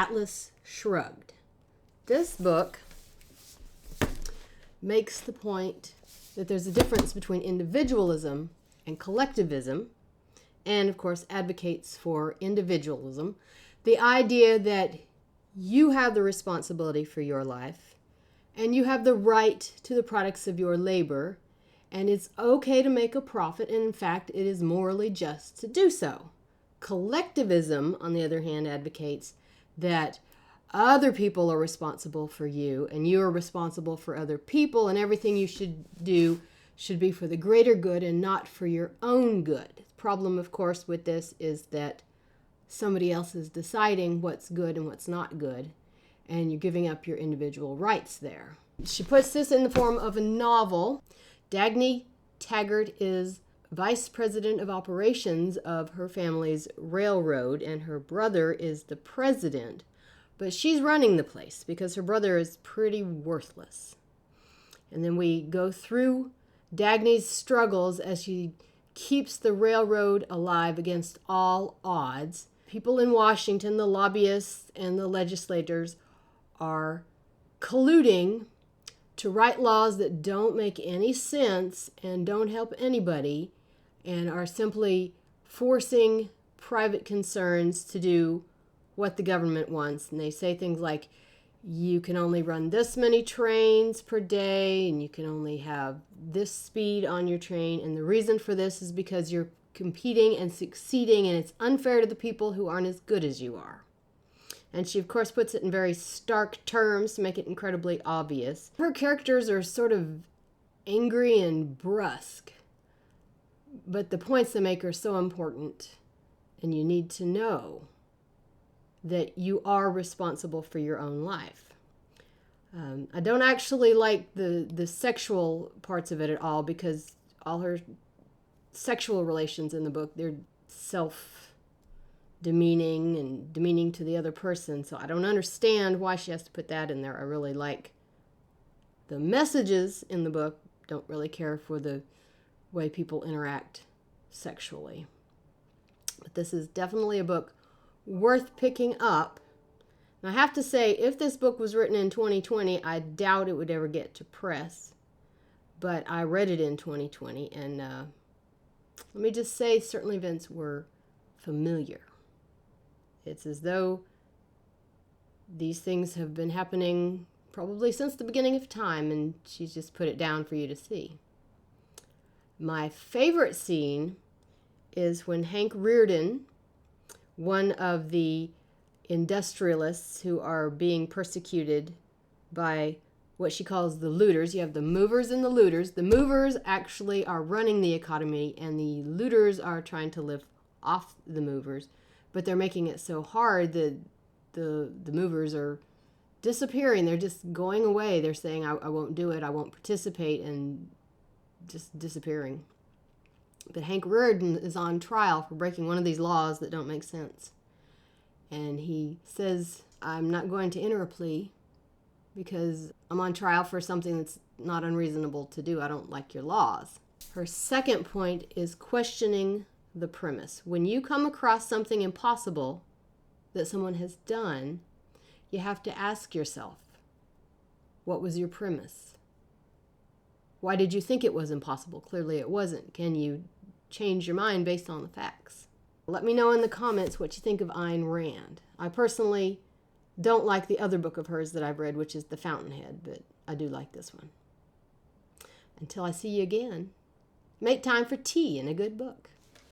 Atlas Shrugged. This book makes the point that there's a difference between individualism and collectivism, and of course advocates for individualism. The idea that you have the responsibility for your life and you have the right to the products of your labor, and it's okay to make a profit, and in fact it is morally just to do so. Collectivism, on the other hand, advocates that other people are responsible for you and you are responsible for other people, and everything you should do should be for the greater good and not for your own good. The problem, of course, with this is that somebody else is deciding what's good and what's not good, and you're giving up your individual rights there. She puts this in the form of a novel. Dagny Taggart is vice president of operations of her family's railroad, and her brother is the president. But she's running the place because her brother is pretty worthless. And then we go through Dagny's struggles as she keeps the railroad alive against all odds. People in Washington, the lobbyists and the legislators, are colluding to write laws that don't make any sense and don't help anybody, and are simply forcing private concerns to do what the government wants. And they say things like, you can only run this many trains per day, and you can only have this speed on your train, and the reason for this is because you're competing and succeeding, and it's unfair to the people who aren't as good as you are. And she, of course, puts it in very stark terms to make it incredibly obvious. Her characters are sort of angry and brusque, but the points they make are so important, and you need to know that you are responsible for your own life. I don't actually like the sexual parts of it at all, because all her sexual relations in the book, they're self-demeaning and demeaning to the other person, so I don't understand why she has to put that in there. I really like the messages in the book, don't really care for the way people interact sexually. But this is definitely a book worth picking up. And I have to say, if this book was written in 2020, I doubt it would ever get to press. But I read it in 2020, and let me just say, certain events were familiar. It's as though these things have been happening probably since the beginning of time, and she's just put it down for you to see. My favorite scene is when Hank Reardon, one of the industrialists who are being persecuted by what she calls the looters. You have the movers and the looters. The movers actually are running the economy, and the looters are trying to live off the movers. But they're making it so hard that the movers are disappearing. They're just going away. They're saying, I won't do it, I won't participate, and just disappearing. But Hank Reardon is on trial for breaking one of these laws that don't make sense. And he says, I'm not going to enter a plea because I'm on trial for something that's not unreasonable to do. I don't like your laws. Her second point is questioning the premise. When you come across something impossible that someone has done, you have to ask yourself, what was your premise? Why did you think it was impossible? Clearly it wasn't. Can you change your mind based on the facts? Let me know in the comments what you think of Ayn Rand. I personally don't like the other book of hers that I've read, which is The Fountainhead, but I do like this one. Until I see you again, make time for tea and a good book.